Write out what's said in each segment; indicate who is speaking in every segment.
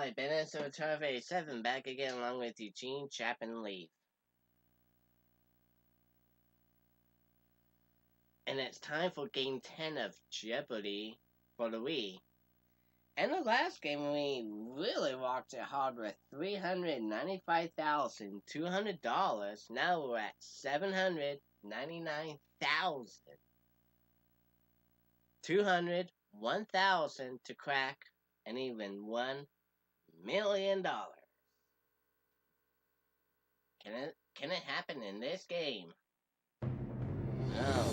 Speaker 1: play Bennett so Turf 87 back again along with Eugene, Chap, and Leaf. And it's time for Game 10 of Jeopardy for the Wii. And the last game we really rocked it hard with $395,200. Now we're at $799,200, 1,000 to crack, and even $1 million. Can it happen in this game? No.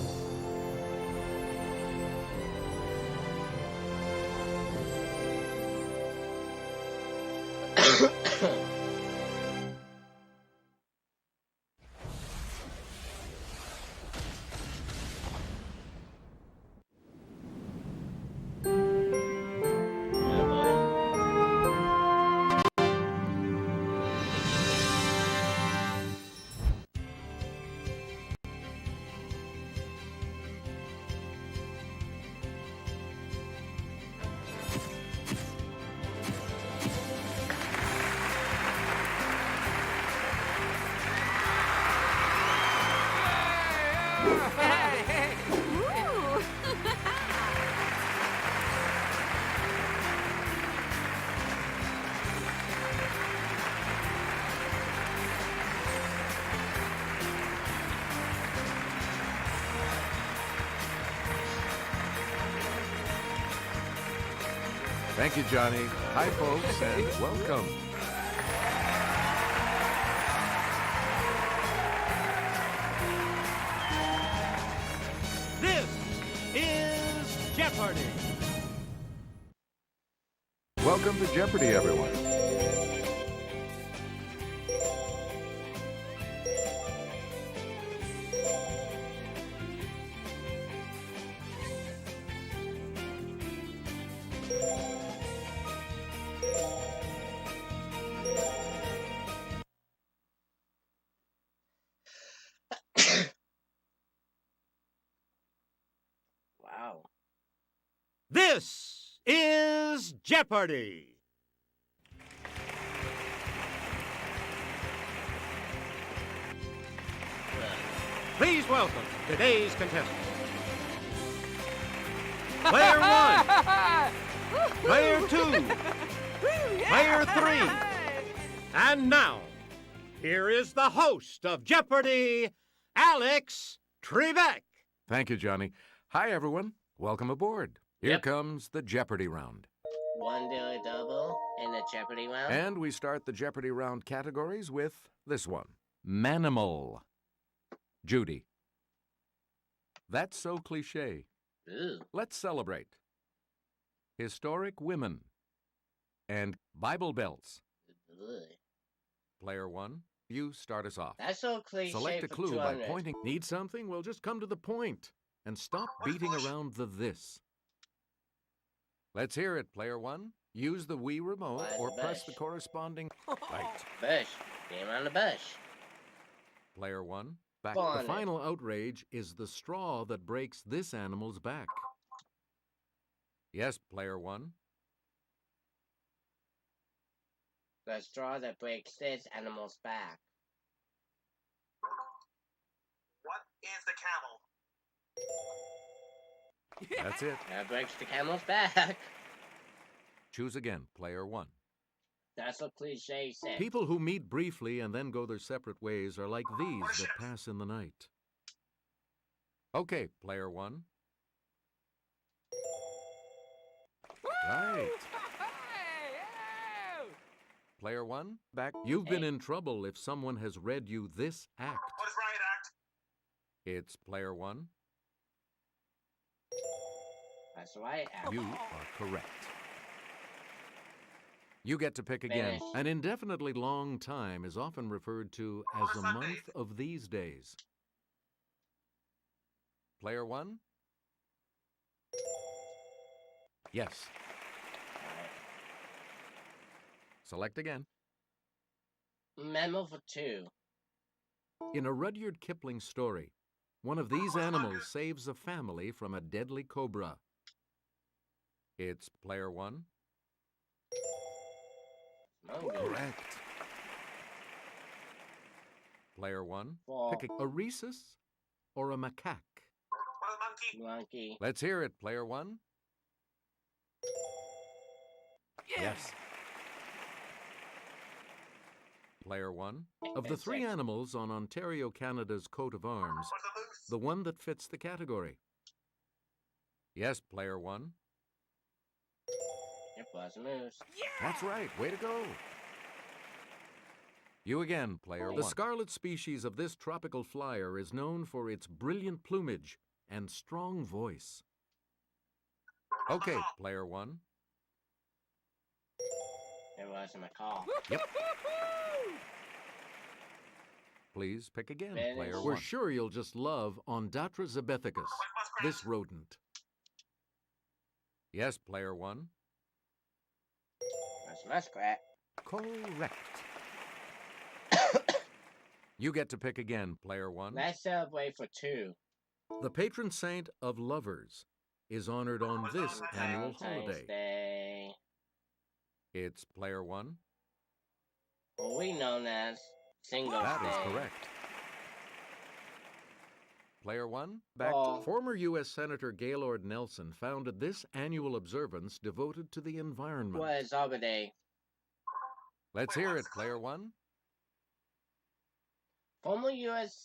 Speaker 2: Thank you, Johnny. Hi, folks, and welcome.
Speaker 3: This is Jeopardy!
Speaker 2: Welcome to Jeopardy, everyone.
Speaker 1: Wow.
Speaker 3: This is Jeopardy! Please welcome today's contestants. Player 1, Player 2, Player 3, and now, here is the host of Jeopardy, Alex Trebek.
Speaker 2: Thank you, Johnny. Hi, everyone. Welcome aboard. Here
Speaker 1: Yep.
Speaker 2: comes the Jeopardy round.
Speaker 1: One daily double in the Jeopardy round.
Speaker 2: And we start the Jeopardy round categories with this one. Manimal. Judy. That's so cliché.
Speaker 1: Ooh.
Speaker 2: Let's celebrate. Historic women. And Bible belts.
Speaker 1: Ugh.
Speaker 2: Player 1, you start us off.
Speaker 1: That's so cliche.
Speaker 2: Select a
Speaker 1: for
Speaker 2: clue by
Speaker 1: 200.
Speaker 2: pointing. Need something? Well, just come to the point. And stop beating around the this. Let's hear it, Player 1. Use the Wii remote
Speaker 1: Why
Speaker 2: or
Speaker 1: the
Speaker 2: press
Speaker 1: bush?
Speaker 2: the corresponding... Right.
Speaker 1: Bush. Game on the bush.
Speaker 2: Player 1, back.
Speaker 1: Bonnet.
Speaker 2: The final outrage is the straw that breaks this animal's back. Yes, Player 1.
Speaker 1: The straw that breaks this animal's back.
Speaker 4: What is the camel?
Speaker 2: That's it.
Speaker 1: That breaks the camel's back.
Speaker 2: Choose again, Player 1.
Speaker 1: That's what cliche said.
Speaker 2: People who meet briefly and then go their separate ways are like these that pass in the night. Okay, Player 1. Right. Player 1, back. You've been in trouble if someone has read you this act.
Speaker 4: What is riot act?
Speaker 2: It's Player 1.
Speaker 1: That's right.
Speaker 2: You are correct. You get to pick again.
Speaker 1: Finish.
Speaker 2: An indefinitely long time is often referred to as a month of these days. Player 1? Yes. Select again.
Speaker 1: Memo for 2.
Speaker 2: In a Rudyard Kipling story, one of these animals saves a family from a deadly cobra. It's Player 1.
Speaker 1: Mongoose.
Speaker 2: Correct. Player 1,
Speaker 1: Four.
Speaker 2: pick a rhesus or a macaque.
Speaker 4: Well, monkey.
Speaker 1: Monkey.
Speaker 2: Let's hear it, Player 1. Yes. Player 1, of the three
Speaker 1: Insect.
Speaker 2: animals on Ontario, Canada's coat of arms,
Speaker 4: Was the moose?
Speaker 2: the one that fits the category. Yes, Player 1.
Speaker 1: It was a moose.
Speaker 2: That's right. Way to go. You again, Player 1. The scarlet species of this tropical flyer is known for its brilliant plumage and strong voice. Okay, Player 1.
Speaker 1: It was a macaw.
Speaker 2: Yep. Please pick again,
Speaker 1: Finish.
Speaker 2: Player 1. We're sure you'll just love Ondatra zebethicus, this rodent. Yes, Player 1.
Speaker 1: That's a muskrat.
Speaker 2: Correct. You get to pick again, Player 1.
Speaker 1: Let's celebrate for 2.
Speaker 2: The patron saint of lovers is honored on this annual
Speaker 1: Valentine's
Speaker 2: holiday.
Speaker 1: Day.
Speaker 2: It's Player 1.
Speaker 1: What we known as Singles
Speaker 2: That
Speaker 1: Day.
Speaker 2: is correct. Player 1, back
Speaker 1: Oh.
Speaker 2: to former U.S. Senator Gaylord Nelson founded this annual observance devoted to the environment.
Speaker 1: What is Arbor Day?
Speaker 2: Let's hear it, Player 1.
Speaker 1: Former U.S.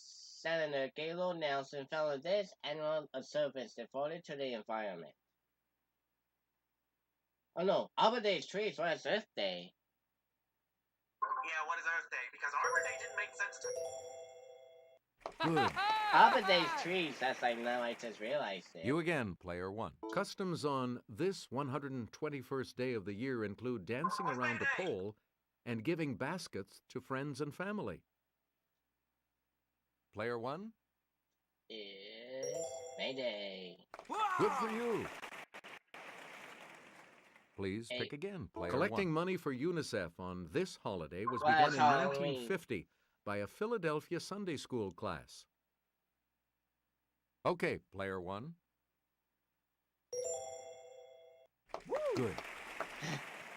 Speaker 1: Senator Gaylord Nelson founded this annual observance devoted to the environment. Oh no, Arbor Day is trees. What is Earth Day?
Speaker 4: Yeah, what is Earth Day? Because Arbor Day didn't make sense to me.
Speaker 2: Good.
Speaker 1: Arbor Day is trees. That's like now I just realized it.
Speaker 2: You again, Player 1. Customs on this 121st day of the year include dancing around a pole and giving baskets to friends and family. Player 1,
Speaker 1: Is Mayday.
Speaker 2: good for you. Please pick again, Player 1. Collecting money for UNICEF on this holiday was
Speaker 1: Well,
Speaker 2: begun
Speaker 1: that's
Speaker 2: in
Speaker 1: Halloween.
Speaker 2: 1950 by a Philadelphia Sunday school class. Okay, Player 1. Good.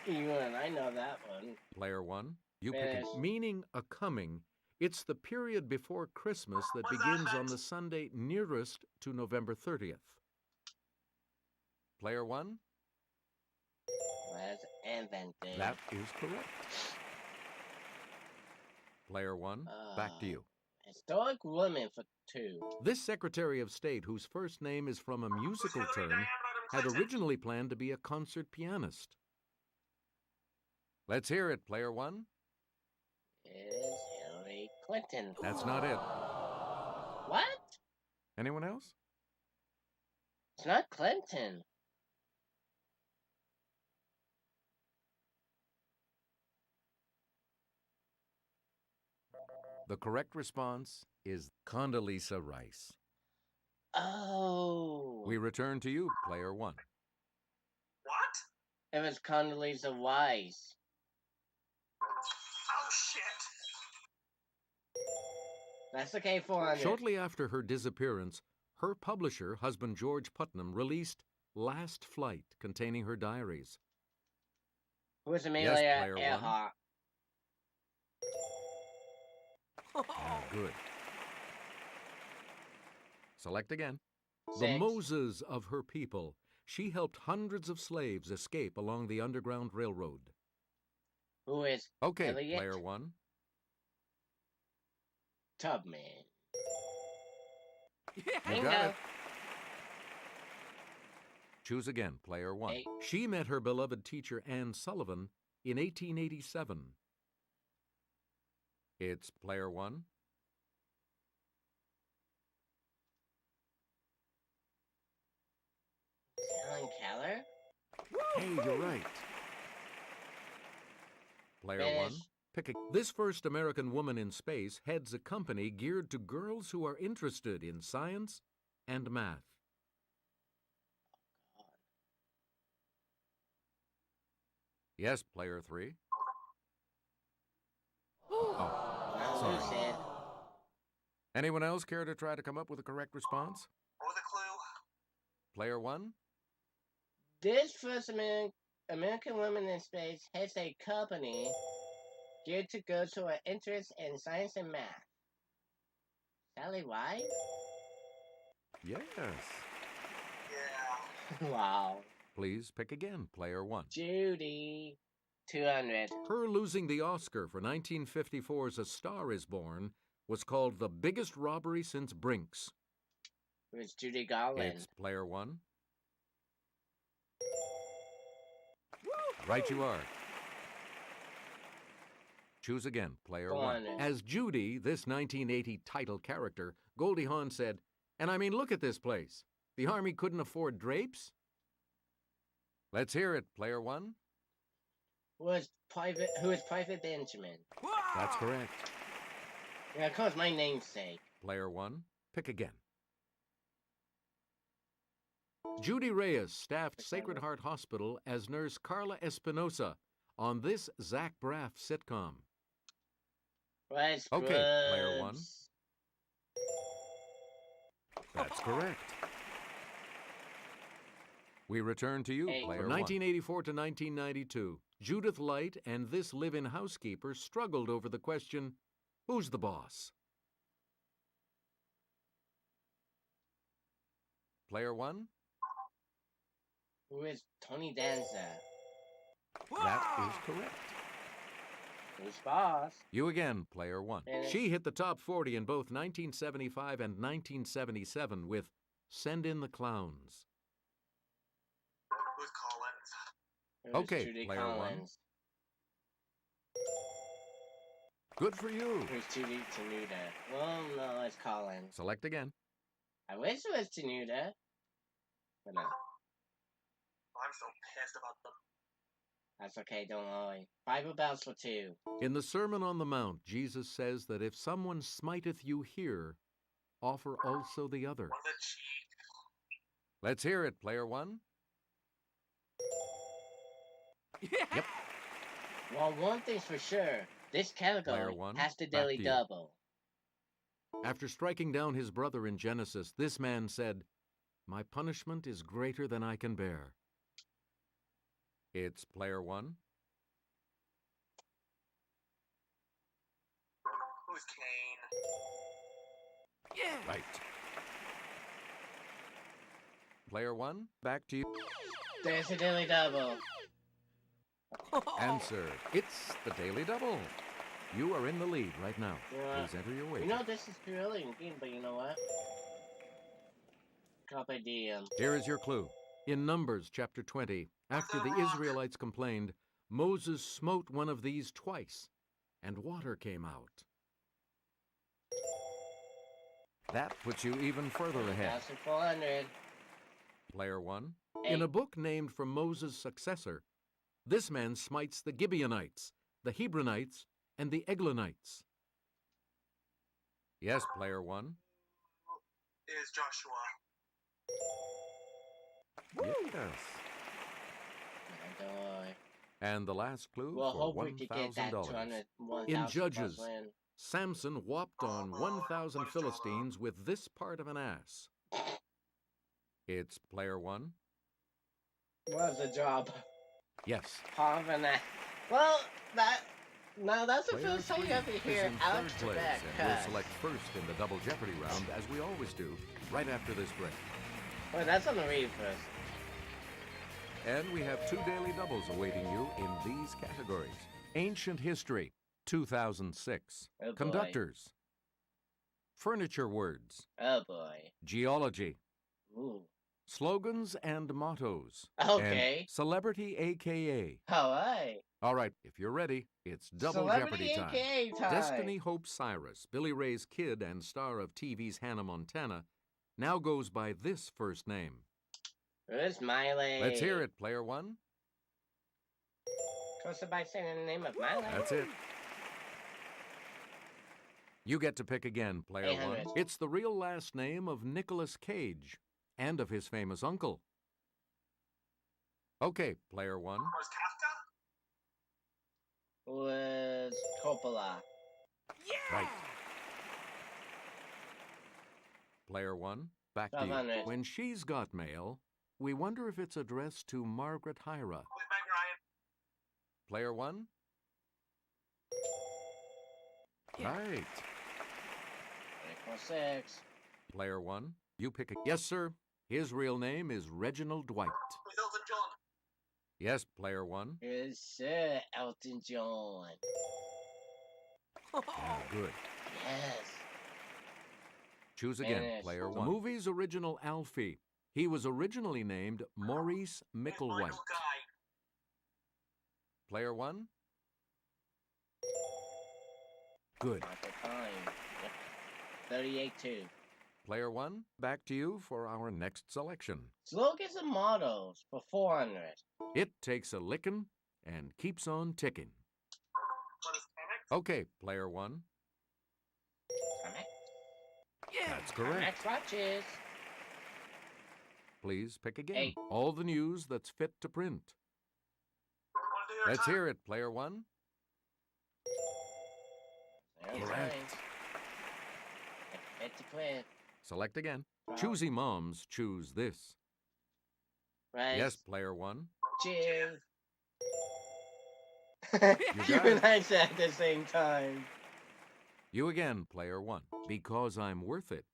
Speaker 1: Even I know that one.
Speaker 2: Player 1, you pick
Speaker 1: Finish.
Speaker 2: it. Meaning a coming, it's the period before Christmas that
Speaker 4: What's that,
Speaker 2: begins on
Speaker 4: Max?
Speaker 2: the Sunday nearest to November 30th. Player 1,
Speaker 1: Was invented.
Speaker 2: that is correct. Player 1, back to you.
Speaker 1: Historic woman for 2.
Speaker 2: This Secretary of State, whose first name is from a musical
Speaker 4: Hillary
Speaker 2: term,
Speaker 4: Diane
Speaker 2: had
Speaker 4: Clinton.
Speaker 2: originally planned to be a concert pianist. Let's hear it, Player 1.
Speaker 1: Is Hillary Clinton.
Speaker 2: That's not it.
Speaker 1: What?
Speaker 2: Anyone else?
Speaker 1: It's not Clinton.
Speaker 2: The correct response is Condoleezza Rice.
Speaker 1: Oh.
Speaker 2: We return to you, Player 1.
Speaker 4: What?
Speaker 1: It was Condoleezza Rice.
Speaker 4: Oh, shit.
Speaker 1: That's okay, 400.
Speaker 2: Shortly after her disappearance, her publisher, husband George Putnam, released Last Flight, containing her diaries.
Speaker 1: Who was
Speaker 2: Yes,
Speaker 1: Amelia
Speaker 2: player one.
Speaker 1: Earhart?
Speaker 2: Ah, good. Select again. The
Speaker 1: 6.
Speaker 2: Moses of her people. She helped hundreds of slaves escape along the Underground Railroad.
Speaker 1: Who is
Speaker 2: Okay,
Speaker 1: Elliot?
Speaker 2: Player 1.
Speaker 1: Tubman?
Speaker 2: You
Speaker 1: Bingo.
Speaker 2: got it. Choose again, Player 1.
Speaker 1: 8.
Speaker 2: She met her beloved teacher Anne Sullivan in 1887. It's Player 1.
Speaker 1: Helen Keller?
Speaker 2: Hey, you're right. Player 1.
Speaker 1: Finish.
Speaker 2: Pick a... This first American woman in space heads a company geared to girls who are interested in science and math. Yes, Player 3. Oh,
Speaker 1: Not
Speaker 2: sorry.
Speaker 1: Lucid.
Speaker 2: Anyone else care to try to come up with a correct response?
Speaker 4: What was the clue?
Speaker 2: Player 1?
Speaker 1: This first American American woman in space heads a company geared to go to her interest in science and math. Sally White?
Speaker 2: Yes.
Speaker 4: Yeah.
Speaker 1: Wow.
Speaker 2: Please pick again, player 1.
Speaker 1: Judy. 200.
Speaker 2: Her losing the Oscar for 1954's A Star is Born was called the biggest robbery since Brinks.
Speaker 1: It was Judy Garland.
Speaker 2: It's player 1. Right you are. Choose again, player 1. As Judy, this 1980 title character, Goldie Hawn said, "And I mean, look at this place. The Army couldn't afford drapes?" Let's hear it, player 1.
Speaker 1: Who is Private Benjamin?
Speaker 2: That's correct.
Speaker 1: Yeah, of course, my namesake.
Speaker 2: Player 1, pick again. Judy Reyes staffed Sacred Heart Hospital as nurse Carla Espinosa on this Zach Braff sitcom.
Speaker 1: Right,
Speaker 2: Okay, player 1. That's correct. We return to you, player 1. From 1984 to 1992, Judith Light and this live-in housekeeper struggled over the question, who's the boss? Player 1?
Speaker 1: Who is Tony Danza?
Speaker 2: That is correct.
Speaker 1: Who's boss?
Speaker 2: You again, player 1. She hit the top 40 in both 1975 and 1977 with Send in the Clowns.
Speaker 4: Who's Collins?
Speaker 2: Okay,
Speaker 1: Judy
Speaker 2: player
Speaker 1: Collins.
Speaker 2: 1. Good for you.
Speaker 1: Who's Judy Tenuta? Well, no, it's Collins.
Speaker 2: Select again.
Speaker 1: I wish it was Tenuta. But no.
Speaker 4: I'm so pissed about them.
Speaker 1: That's okay, don't worry. Bible bells for 2.
Speaker 2: In the Sermon on the Mount, Jesus says that if someone smiteth you here, offer also the other.
Speaker 4: What a cheat.
Speaker 2: Let's hear it, player 1. Yep.
Speaker 1: Well, one thing's for sure. This category
Speaker 2: Player 1,
Speaker 1: has the
Speaker 2: back
Speaker 1: daily
Speaker 2: to you.
Speaker 1: double.
Speaker 2: After striking down his brother in Genesis, this man said, "My punishment is greater than I can bear." It's player 1.
Speaker 4: Who's Kane?
Speaker 2: Yeah. Right. Player 1, back to you.
Speaker 1: There's a daily double.
Speaker 2: Answer. It's the Daily Double. You are in the lead right now.
Speaker 1: Yeah.
Speaker 2: Please enter your wager.
Speaker 1: You know, this is too early in the game, but you know what? Carpe diem.
Speaker 2: Here is your clue. In Numbers chapter 20, after the Israelites complained, Moses smote one of these twice, and water came out. That puts you even further ahead.
Speaker 1: 1,400.
Speaker 2: Player 1. In a book named for Moses' successor, this man smites the Gibeonites, the Hebronites, and the Eglonites. Yes, player 1.
Speaker 4: Is Joshua.
Speaker 2: Yes.
Speaker 1: Don't worry.
Speaker 2: And the last clue
Speaker 1: Well,
Speaker 2: for
Speaker 1: hope we could get that
Speaker 2: $1,000.
Speaker 1: 200,
Speaker 2: In
Speaker 1: 1,000
Speaker 2: Judges,
Speaker 1: plus win.
Speaker 2: Samson whopped on 1,000 Philistines with this part of an ass. It's player 1.
Speaker 1: What's the job?
Speaker 2: Yes.
Speaker 1: Half an ass. Well, that's the
Speaker 2: Player
Speaker 1: first time
Speaker 2: 3
Speaker 1: you ever
Speaker 2: is
Speaker 1: hear
Speaker 2: in
Speaker 1: Alex
Speaker 2: third place,
Speaker 1: Trebek.
Speaker 2: and we'll select first in the Double Jeopardy round, as we always do, right after this break.
Speaker 1: Wait, that's on the read first.
Speaker 2: And we have 2 daily doubles awaiting you in these categories. Ancient History, 2006.
Speaker 1: Oh boy.
Speaker 2: Conductors. Furniture words.
Speaker 1: Oh boy.
Speaker 2: Geology.
Speaker 1: Ooh.
Speaker 2: Slogans and mottos.
Speaker 1: Okay.
Speaker 2: And celebrity AKA.
Speaker 1: Alright.
Speaker 2: All right, if you're ready, it's Double
Speaker 1: Celebrity
Speaker 2: Jeopardy time.
Speaker 1: AKA time.
Speaker 2: Destiny Hope Cyrus, Billy Ray's kid and star of TV's Hannah Montana, now goes by this first name.
Speaker 1: Who's Miley?
Speaker 2: Let's hear it, player 1.
Speaker 1: Close by saying the name of Miley.
Speaker 2: That's it. You get to pick again, player 1.
Speaker 1: 800.
Speaker 2: It's the real last name of Nicolas Cage and of his famous uncle. Okay, player 1.
Speaker 4: Was Kafka?
Speaker 1: Was Coppola.
Speaker 2: Right. Player 1, back to you.
Speaker 1: 500.
Speaker 2: When she's got mail, we wonder if it's addressed to Margaret Hyra.
Speaker 4: Who's Meg
Speaker 2: Player 1? Right.
Speaker 1: 346.
Speaker 2: Player 1, you pick a... Yes, sir. His real name is Reginald Dwight.
Speaker 4: With Elton John.
Speaker 2: Yes, Player 1.
Speaker 1: Yes, sir, Elton John.
Speaker 2: Good.
Speaker 1: Yes.
Speaker 2: Choose again,
Speaker 1: Finish.
Speaker 2: Player 1. The movie's original Alfie. He was originally named Maurice
Speaker 4: With
Speaker 2: Micklewhite.
Speaker 4: Michael Guy.
Speaker 2: Player 1? Good.
Speaker 1: Michael Pine. Yep. 38-2.
Speaker 2: Player 1, back to you for our next selection.
Speaker 1: Slogans and mottos for 400.
Speaker 2: It takes a lickin' and keeps on ticking.
Speaker 4: What is comics?
Speaker 2: Okay, Player 1.
Speaker 1: Correct.
Speaker 2: That's correct.
Speaker 1: Correct watches.
Speaker 2: Please pick again.
Speaker 1: Hey.
Speaker 2: All the news that's fit to print.
Speaker 4: Want to do your
Speaker 2: Let's
Speaker 4: time?
Speaker 2: hear it, Player 1.
Speaker 1: There's
Speaker 2: Correct.
Speaker 1: mine. Fit to print.
Speaker 2: Select again.
Speaker 1: Wow.
Speaker 2: Choosy moms choose this.
Speaker 1: Right.
Speaker 2: Yes, Player 1.
Speaker 1: Cheers.
Speaker 2: got
Speaker 1: You and
Speaker 2: it.
Speaker 1: I said at the same time.
Speaker 2: You again, Player 1. Because I'm worth it.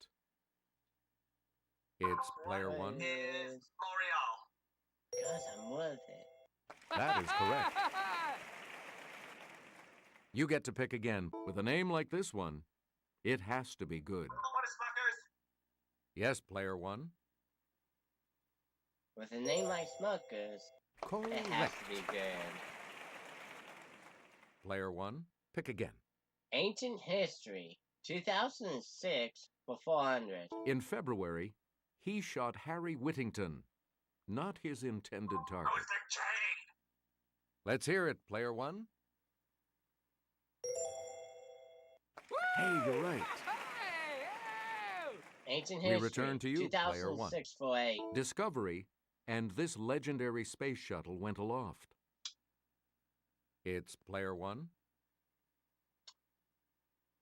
Speaker 2: It's Player 1.
Speaker 4: Is L'Oreal.
Speaker 1: Because I'm worth it.
Speaker 2: That is correct. You get to pick again. With a name like this one, it has to be good.
Speaker 4: What is Smuckers?
Speaker 2: Yes, Player 1.
Speaker 1: With a name like Smuckers, it has
Speaker 2: Correct.
Speaker 1: to be good.
Speaker 2: Player 1, pick again.
Speaker 1: Ancient History, 2006 for 400.
Speaker 2: In February, he shot Harry Whittington, not his intended target.
Speaker 4: With Dick Cheney.
Speaker 2: Let's hear it, Player 1. Hey, you're right.
Speaker 1: Ancient
Speaker 2: We
Speaker 1: History,
Speaker 2: return to you, Player 1.
Speaker 1: 2006 for 8.
Speaker 2: Discovery and this legendary space shuttle went aloft. It's Player 1.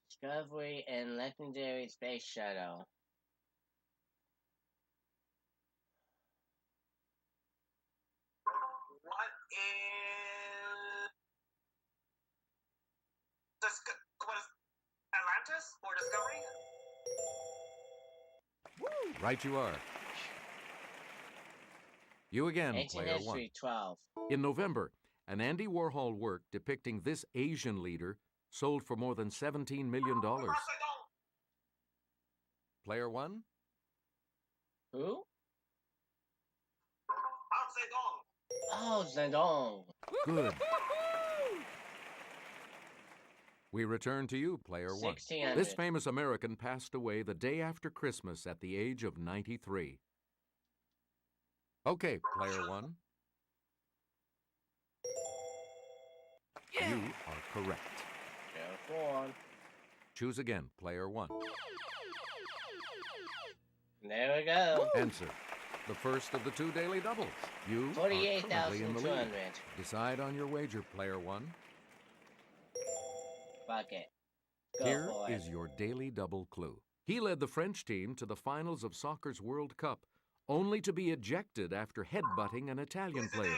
Speaker 1: Discovery and Legendary Space Shuttle.
Speaker 4: What is... What is... Atlantis? Or Discovery?
Speaker 2: Right you are. You again,
Speaker 1: Ancient
Speaker 2: Player 1.
Speaker 1: History, 12.
Speaker 2: In November, an Andy Warhol work depicting this Asian leader sold for more than $17 million.
Speaker 4: Mao Zedong.
Speaker 2: Player 1.
Speaker 1: Who?
Speaker 4: Mao Zedong.
Speaker 1: Oh, Zedong.
Speaker 2: Good. We return to you, Player 1.
Speaker 1: 1600.
Speaker 2: This famous American passed away the day after Christmas at the age of 93. Okay, Player 1. You are correct.
Speaker 1: Go on.
Speaker 2: Choose again, Player 1.
Speaker 1: There we go.
Speaker 2: Answer. The first of the two daily doubles. You are currently in the lead.
Speaker 1: 48,200.
Speaker 2: Decide on your wager, Player 1.
Speaker 1: Fuck it. Go
Speaker 2: Here
Speaker 1: for it.
Speaker 2: is your daily double clue. He led the French team to the finals of soccer's World Cup, only to be ejected after headbutting an Italian player.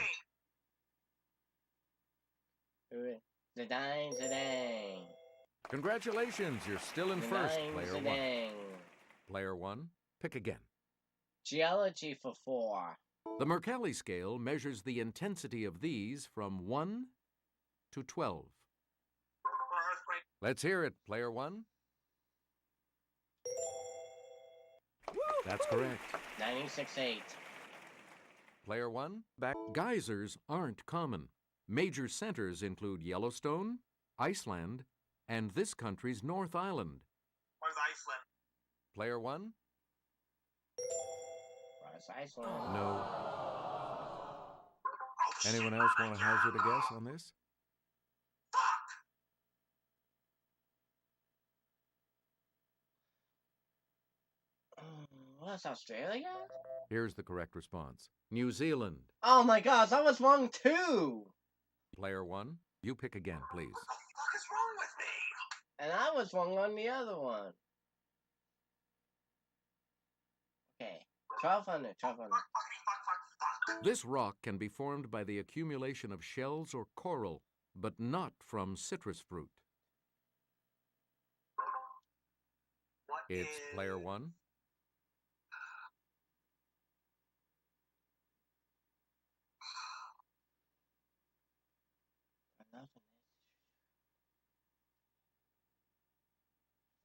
Speaker 1: Zidane.
Speaker 2: Congratulations, you're still in first, Player 1.
Speaker 1: Zidane.
Speaker 2: Player 1, pick again.
Speaker 1: Geology for 4.
Speaker 2: The Mercalli scale measures the intensity of these from 1 to 12.
Speaker 4: Earthquake.
Speaker 2: Let's hear it, Player 1. That's correct.
Speaker 1: 96.8.
Speaker 2: Player 1, back. Geysers aren't common. Major centers include Yellowstone, Iceland, and this country's North Island.
Speaker 4: What is Iceland?
Speaker 2: Player 1?
Speaker 1: Cross Iceland.
Speaker 2: No.
Speaker 4: Oh, shit.
Speaker 2: Anyone else want to hazard a guess on this?
Speaker 4: Fuck!
Speaker 1: What's Australia?
Speaker 2: Here's the correct response. New Zealand.
Speaker 1: Oh my gosh, I was wrong too!
Speaker 2: Player 1, you pick again, please.
Speaker 4: What the fuck is wrong with me?
Speaker 1: And I was wrong on the other one. Okay. 1200, 1200.
Speaker 4: Fuck, fuck, fuck, fuck, fuck.
Speaker 2: This rock can be formed by the accumulation of shells or coral, but not from citrus fruit.
Speaker 4: What
Speaker 2: It's
Speaker 4: is...
Speaker 2: player 1.
Speaker 1: Nothing.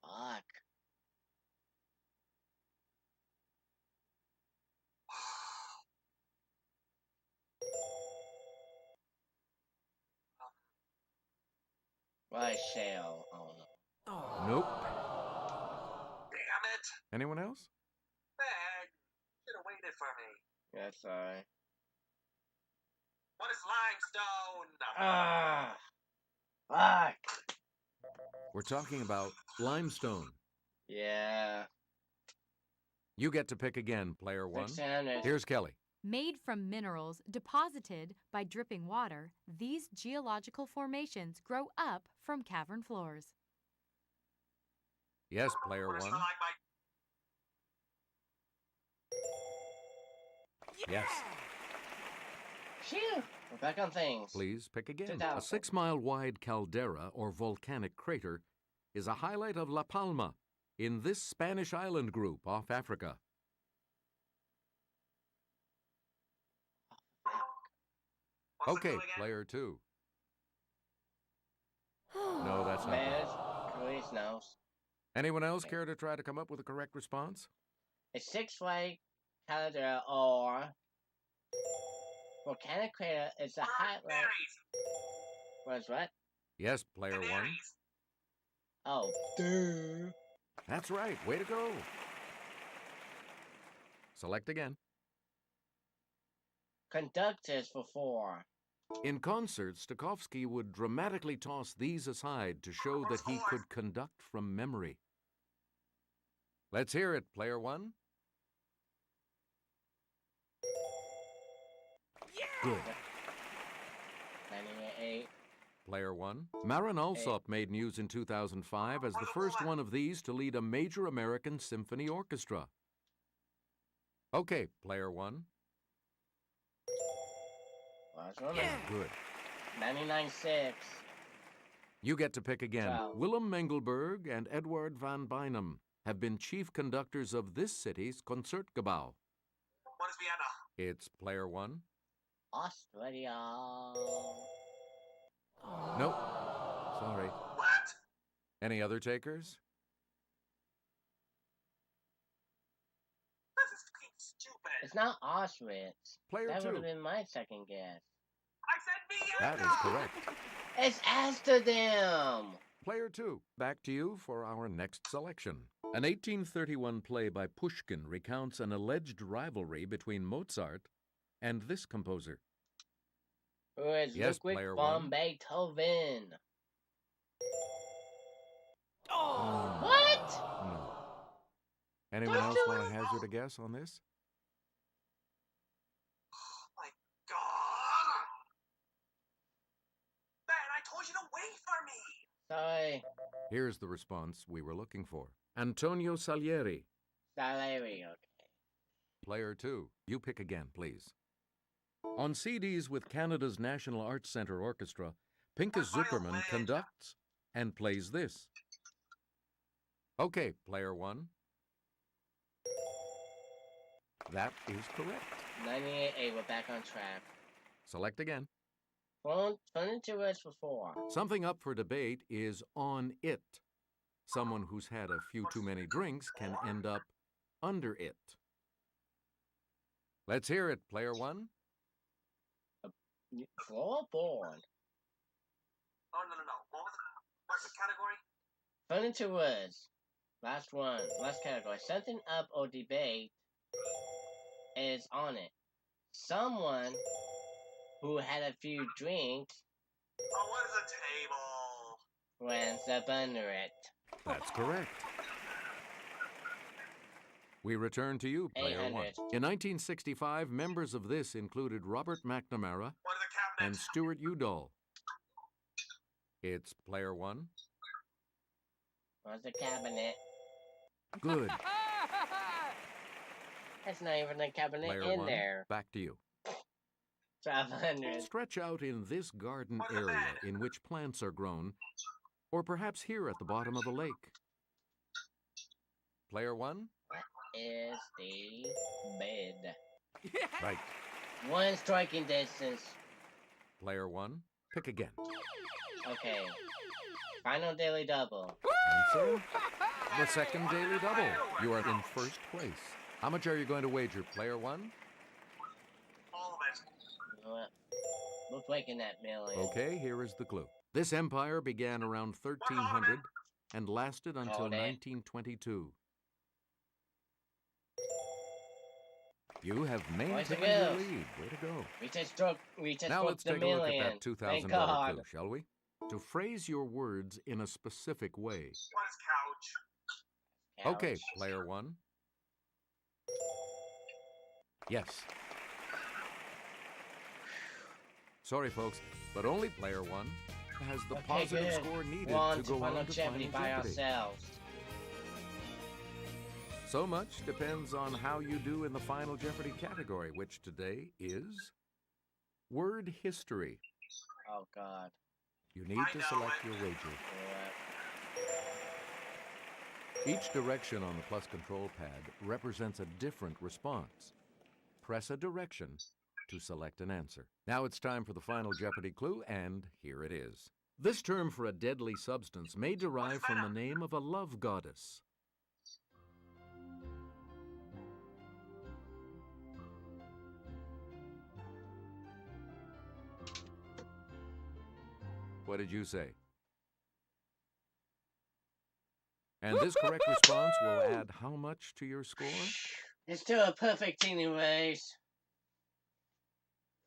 Speaker 1: Fuck. Why shell? Oh no.
Speaker 2: Nope.
Speaker 4: Damn it!
Speaker 2: Anyone else?
Speaker 4: Man, should have waited for me.
Speaker 1: Yeah, sorry.
Speaker 4: What is limestone?
Speaker 1: Ah. Fuck.
Speaker 2: We're talking about limestone.
Speaker 1: Yeah.
Speaker 2: You get to pick again, player 1.
Speaker 1: 600.
Speaker 2: Here's Kelly.
Speaker 5: Made from minerals deposited by dripping water, these geological formations grow up from cavern floors.
Speaker 2: Yes, player
Speaker 4: What is
Speaker 2: 1.
Speaker 4: stalagmite?
Speaker 2: Yes.
Speaker 1: Phew. We're back on things.
Speaker 2: Please pick again.
Speaker 1: 2000.
Speaker 2: A 6-mile-wide caldera, or volcanic crater, is a highlight of La Palma in this Spanish island group off Africa.
Speaker 4: What's the
Speaker 2: Okay,
Speaker 4: clue again?
Speaker 2: player 2. No, that's not
Speaker 1: Bears,
Speaker 2: right.
Speaker 1: Cruise nose.
Speaker 2: Anyone else care to try to come up with a correct response?
Speaker 1: A six-way caldera or volcanic crater is a highlight.
Speaker 4: Berries.
Speaker 1: Was what?
Speaker 2: Yes, player 1.
Speaker 4: Canaries.
Speaker 1: Oh, duh.
Speaker 2: That's right. Way to go. Select again.
Speaker 1: Conductors for 4.
Speaker 2: In concert, Stokowski would dramatically toss these aside to show that he could conduct from memory. Let's hear it, player 1. Good.
Speaker 1: 98.
Speaker 2: Player 1. Marin Alsop made news in 2005 as the first one of these to lead a major American symphony orchestra. Okay, player 1.
Speaker 1: Last one.
Speaker 2: Good.
Speaker 1: 99.6.
Speaker 2: You get to pick again.
Speaker 1: Wow.
Speaker 2: Willem Mengelberg and Edward van Beinum have been chief conductors of this city's Concertgebouw.
Speaker 4: What is Vienna?
Speaker 2: It's player 1.
Speaker 1: Australia.
Speaker 2: Nope. Sorry.
Speaker 4: What?
Speaker 2: Any other takers?
Speaker 4: This is fucking stupid.
Speaker 1: It's not Auschwitz.
Speaker 2: Player
Speaker 1: That would
Speaker 2: 2.
Speaker 1: have been my second guess.
Speaker 4: I said Vienna.
Speaker 2: That is correct.
Speaker 1: It's Amsterdam.
Speaker 2: Player 2. Back to you for our next selection. An 1831 play by Pushkin recounts an alleged rivalry between Mozart and this composer.
Speaker 1: Who is
Speaker 2: Yes,
Speaker 1: Ludwig
Speaker 2: player
Speaker 1: von
Speaker 2: 1.
Speaker 1: Beethoven?
Speaker 2: Oh,
Speaker 1: What?
Speaker 2: no. Anyone
Speaker 1: Don't
Speaker 2: else
Speaker 1: do
Speaker 2: want
Speaker 1: it.
Speaker 2: to hazard a guess on this?
Speaker 4: Oh my god. Man, I told you to wait for me.
Speaker 1: Sorry.
Speaker 2: Here's the response we were looking for. Antonio Salieri.
Speaker 1: Salieri, okay.
Speaker 2: Player 2. You pick again, please. On CDs with Canada's National Arts Centre Orchestra, Pinchas Zuckerman conducts and plays this. Okay, player 1. That is correct.
Speaker 1: 98, we're back on track.
Speaker 2: Select again.
Speaker 1: Phone into us for 4.
Speaker 2: Something up for debate is on it. Someone who's had a few too many drinks can end up under it. Let's hear it, player 1.
Speaker 1: Floorboard.
Speaker 4: Oh, no. What was it? What's the category?
Speaker 1: Phone into us. Last one. Last category. Something up or debate is on it. Someone who had a few drinks
Speaker 4: Oh, what is a table?
Speaker 1: went up under it.
Speaker 2: That's correct. We return to you, player 1.
Speaker 1: 800.
Speaker 2: In 1965, members of this included Robert McNamara
Speaker 4: What is a cabinet?
Speaker 2: and Stuart Udall. It's player 1.
Speaker 1: What's the cabinet?
Speaker 2: Good.
Speaker 1: There's not even a cabinet
Speaker 2: Player
Speaker 1: in
Speaker 2: 1.
Speaker 1: there.
Speaker 2: Back to you.
Speaker 1: 1200.
Speaker 2: Stretch out in this garden
Speaker 4: What's the
Speaker 2: area
Speaker 4: bed?
Speaker 2: in which plants are grown, or perhaps here at the bottom of the lake. Player 1?
Speaker 1: Is the bed.
Speaker 2: Right.
Speaker 1: One striking distance.
Speaker 2: Player 1, pick again.
Speaker 1: Okay. Final daily double.
Speaker 2: Answer? The second daily double. You are in first place. How much are you going to wager, Player 1?
Speaker 4: All of it.
Speaker 1: You know what? We're breaking that million.
Speaker 2: Okay, here is the clue. This empire began around 1300 and lasted until
Speaker 1: Hold it.
Speaker 2: 1922. You have
Speaker 1: Boys
Speaker 2: maintained
Speaker 1: and
Speaker 2: your
Speaker 1: girls.
Speaker 2: lead. Way to go.
Speaker 1: We just
Speaker 2: Now
Speaker 1: broke
Speaker 2: let's
Speaker 1: the
Speaker 2: take a look
Speaker 1: million.
Speaker 2: at that
Speaker 1: Thank
Speaker 2: $2,000
Speaker 1: God.
Speaker 2: clue, shall we? To phrase your words in a specific way.
Speaker 4: What is couch?
Speaker 2: Okay,
Speaker 1: Ouch.
Speaker 2: Player 1. Yes. Sorry, folks, but only Player 1 has the
Speaker 1: Okay,
Speaker 2: positive
Speaker 1: good.
Speaker 2: score needed
Speaker 1: We're on
Speaker 2: to
Speaker 1: to
Speaker 2: go
Speaker 1: Final
Speaker 2: on to
Speaker 1: Jeopardy
Speaker 2: Final
Speaker 1: by
Speaker 2: Jeopardy.
Speaker 1: ourselves.
Speaker 2: So much depends on how you do in the Final Jeopardy category, which today is Word History.
Speaker 1: Oh, God.
Speaker 2: You need
Speaker 4: I
Speaker 2: to
Speaker 4: know
Speaker 2: select
Speaker 4: it.
Speaker 2: your wager.
Speaker 1: Yeah.
Speaker 2: Each direction on the plus control pad represents a different response. Press a direction to select an answer. Now it's time for the Final Jeopardy clue, and here it is. This term for a deadly substance may derive from the name of a love goddess. What did you say? And this correct response will add how much to your score?
Speaker 1: It's still a perfect anyways.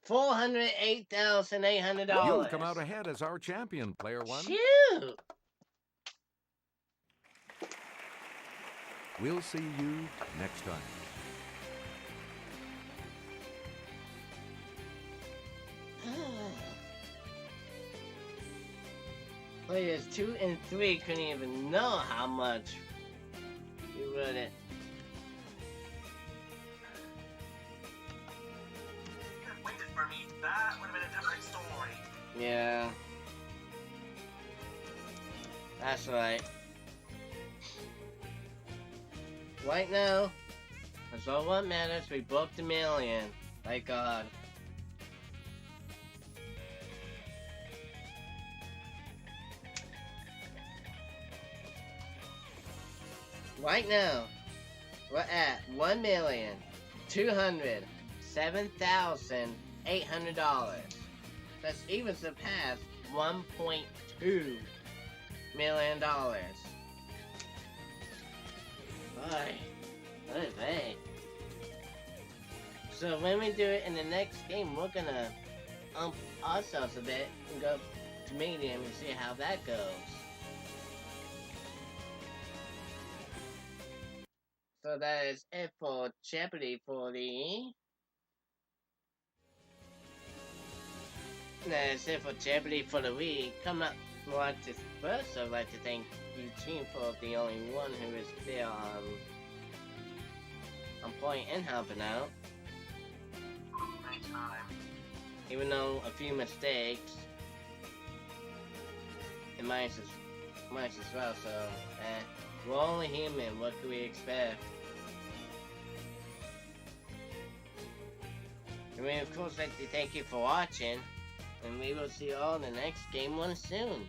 Speaker 1: $408,800.
Speaker 2: You've come out ahead as our champion, Player 1.
Speaker 1: Shoot!
Speaker 2: We'll see you next time.
Speaker 1: Players 2 and 3 couldn't even know how much you would it.
Speaker 4: You could have waited for me. That would have been a different story.
Speaker 1: Yeah. That's right. Right now, that's all what matters. We broke the million. Thank God. Right now, we're at $1,207,800. That's even surpassed $1.2 million. Boy, hey. So when we do it in the next game, we're gonna ump ourselves a bit and go to medium and see how that goes. So that is it for Jeopardy for the... That is it for Jeopardy for the week. Coming up like this first, I'd like to thank Eugene for the only one who is there on point and helping out.
Speaker 4: Anytime.
Speaker 1: Even though a few mistakes. And mine as well, so we're only human, what can we expect? I mean, of course, I'd like to thank you for watching, and we will see you all in the next game one soon.